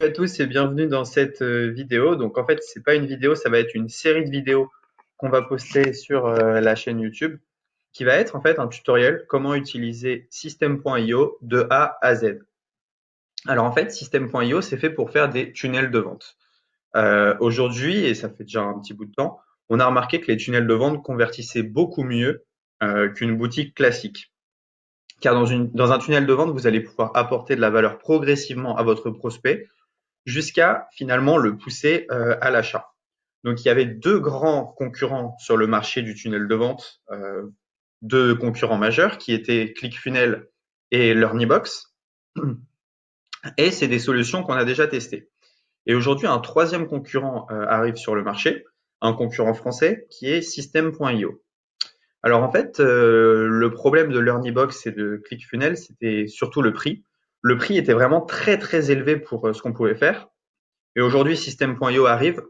à tous et bienvenue dans cette vidéo. Donc en fait, c'est pas une vidéo, ça va être une série de vidéos qu'on va poster sur la chaîne YouTube, qui va être en fait un tutoriel comment utiliser System.io de A à Z. Alors en fait, System.io, c'est fait pour faire des tunnels de vente. Aujourd'hui, et ça fait déjà un petit bout de temps, on a remarqué que les tunnels de vente convertissaient beaucoup mieux qu'une boutique classique. Car dans un tunnel de vente, vous allez pouvoir apporter de la valeur progressivement à votre prospect jusqu'à finalement le pousser à l'achat. Donc il y avait deux grands concurrents sur le marché du tunnel de vente, deux concurrents majeurs qui étaient ClickFunnels et LearnyBox. Et c'est des solutions qu'on a déjà testées. Et aujourd'hui, un troisième concurrent arrive sur le marché, un concurrent français qui est System.io. Alors en fait, le problème de LearnyBox et de ClickFunnels, c'était surtout le prix. Le prix était vraiment très très élevé pour ce qu'on pouvait faire. Et aujourd'hui, System.io arrive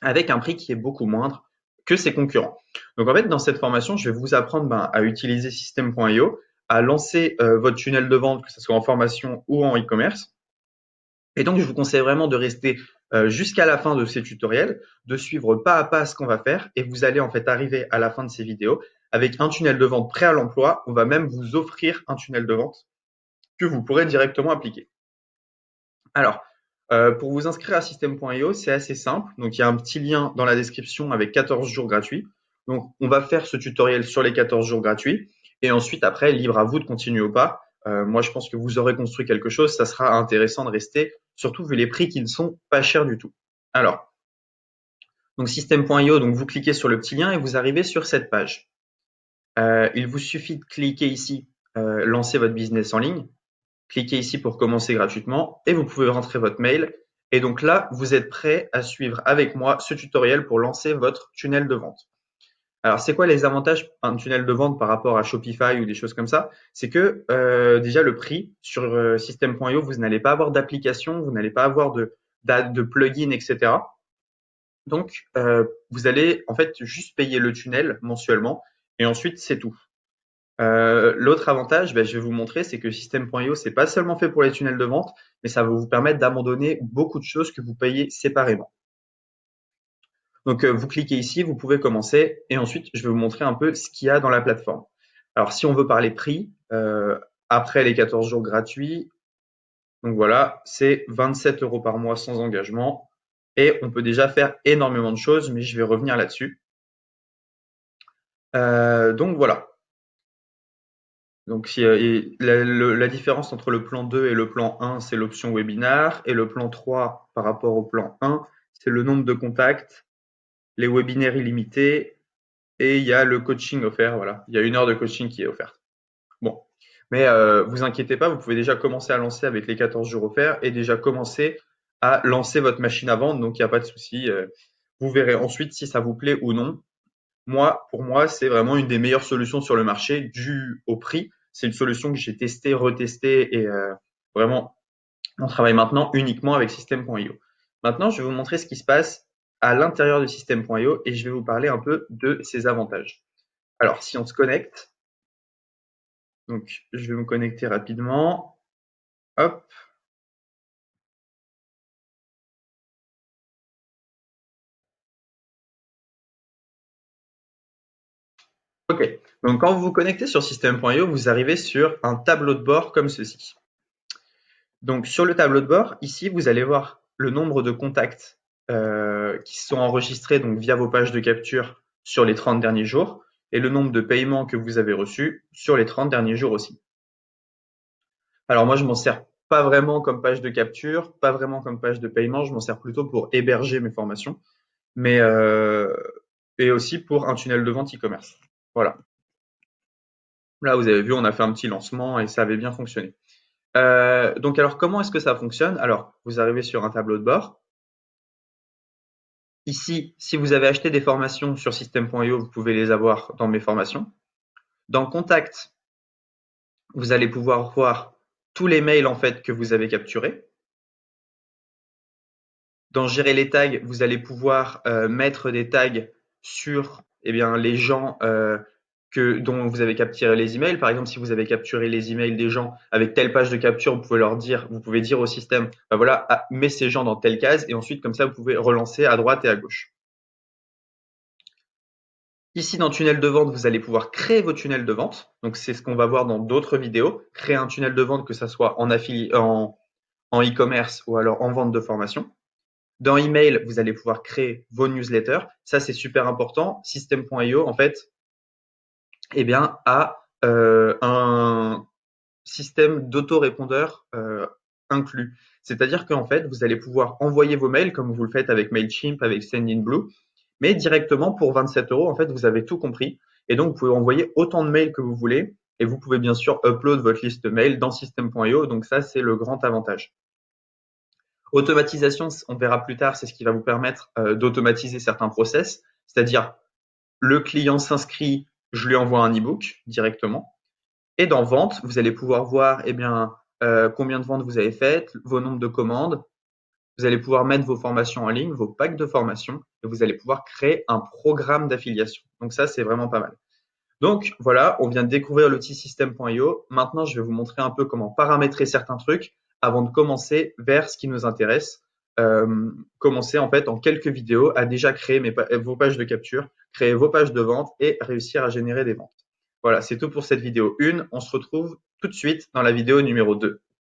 avec un prix qui est beaucoup moindre que ses concurrents. Donc en fait, dans cette formation, je vais vous apprendre à utiliser System.io, à lancer votre tunnel de vente, que ce soit en formation ou en e-commerce. Et donc, je vous conseille vraiment de rester jusqu'à la fin de ces tutoriels, de suivre pas à pas ce qu'on va faire, et vous allez en fait arriver à la fin de ces vidéos avec un tunnel de vente prêt à l'emploi. On va même vous offrir un tunnel de vente que vous pourrez directement appliquer. Alors, pour vous inscrire à System.io, c'est assez simple. Donc, il y a un petit lien dans la description avec 14 jours gratuits. Donc, on va faire ce tutoriel sur les 14 jours gratuits. Et ensuite, après, libre à vous de continuer ou pas. Moi, je pense que vous aurez construit quelque chose. Ça sera intéressant de rester, surtout vu les prix qui ne sont pas chers du tout. Alors, donc System.io, donc vous cliquez sur le petit lien et vous arrivez sur cette page. Il vous suffit de cliquer ici, lancer votre business en ligne. Cliquez ici pour commencer gratuitement et vous pouvez rentrer votre mail. Et donc là, vous êtes prêt à suivre avec moi ce tutoriel pour lancer votre tunnel de vente. Alors, c'est quoi les avantages d'un tunnel de vente par rapport à Shopify ou des choses comme ça? C'est que déjà le prix sur System.io, vous n'allez pas avoir d'application, vous n'allez pas avoir de plugin, etc. Donc, vous allez en fait juste payer le tunnel mensuellement et ensuite c'est tout. L'autre avantage, je vais vous montrer, c'est que System.io, c'est pas seulement fait pour les tunnels de vente, mais ça va vous permettre d'abandonner beaucoup de choses que vous payez séparément. Donc, vous cliquez ici, vous pouvez commencer, et ensuite, je vais vous montrer un peu ce qu'il y a dans la plateforme. Alors, si on veut parler prix, après les 14 jours gratuits, donc voilà, c'est 27 € par mois sans engagement, et on peut déjà faire énormément de choses, mais je vais revenir là-dessus. Donc voilà. Donc, la différence entre le plan 2 et le plan 1, c'est l'option webinar. Et le plan 3, par rapport au plan 1, c'est le nombre de contacts, les webinaires illimités et il y a le coaching offert. Voilà, il y a 1 heure de coaching qui est offerte. Bon, mais vous inquiétez pas, vous pouvez déjà commencer à lancer avec les 14 jours offerts et déjà commencer à lancer votre machine à vendre. Donc, il n'y a pas de souci. Vous verrez ensuite si ça vous plaît ou non. Pour moi, c'est vraiment une des meilleures solutions sur le marché dû au prix. C'est une solution que j'ai testée, retestée et vraiment, on travaille maintenant uniquement avec System.io. Maintenant, je vais vous montrer ce qui se passe à l'intérieur de System.io et je vais vous parler un peu de ses avantages. Alors, si on se connecte, donc je vais me connecter rapidement. Hop. OK. Donc, quand vous vous connectez sur System.io, vous arrivez sur un tableau de bord comme ceci. Donc, sur le tableau de bord, ici, vous allez voir le nombre de contacts qui sont enregistrés donc, via vos pages de capture sur les 30 derniers jours et le nombre de paiements que vous avez reçus sur les 30 derniers jours aussi. Alors, moi, je m'en sers pas vraiment comme page de capture, pas vraiment comme page de paiement, je m'en sers plutôt pour héberger mes formations, mais et aussi pour un tunnel de vente e-commerce. Voilà. Là, vous avez vu, on a fait un petit lancement et ça avait bien fonctionné. Donc, alors, comment est-ce que ça fonctionne? Alors, vous arrivez sur un tableau de bord. Ici, si vous avez acheté des formations sur System.io, vous pouvez les avoir dans mes formations. Dans Contact, vous allez pouvoir voir tous les mails en fait que vous avez capturés. Dans Gérer les tags, vous allez pouvoir mettre des tags sur les gens dont vous avez capturé les emails. Par exemple, si vous avez capturé les emails des gens avec telle page de capture, vous pouvez dire au système, bah voilà, mets ces gens dans telle case, et ensuite, comme ça, vous pouvez relancer à droite et à gauche. Ici, dans tunnel de vente, vous allez pouvoir créer vos tunnels de vente. Donc, c'est ce qu'on va voir dans d'autres vidéos. Créer un tunnel de vente, que ça soit en e-commerce ou alors en vente de formation. Dans email, vous allez pouvoir créer vos newsletters. Ça, c'est super important. System.io, en fait, eh bien, a un système d'autorépondeur inclus. C'est-à-dire qu'en fait, vous allez pouvoir envoyer vos mails comme vous le faites avec Mailchimp, avec Sendinblue, mais directement pour 27 euros, en fait, vous avez tout compris. Et donc, vous pouvez envoyer autant de mails que vous voulez. Et vous pouvez bien sûr upload votre liste mail dans System.io. Donc ça, c'est le grand avantage. Automatisation, on verra plus tard, c'est ce qui va vous permettre d'automatiser certains process. C'est-à-dire, le client s'inscrit, je lui envoie un e-book directement. Et dans vente, vous allez pouvoir voir eh bien, combien de ventes vous avez faites, vos nombres de commandes. Vous allez pouvoir mettre vos formations en ligne, vos packs de formation, et vous allez pouvoir créer un programme d'affiliation. Donc ça, c'est vraiment pas mal. Donc voilà, on vient de découvrir l'outil System.io. Maintenant, je vais vous montrer un peu comment paramétrer certains trucs avant de commencer vers ce qui nous intéresse. Commencer en fait en quelques vidéos à déjà créer vos pages de capture, créer vos pages de vente et réussir à générer des ventes. Voilà, c'est tout pour cette vidéo 1. On se retrouve tout de suite dans la vidéo numéro 2.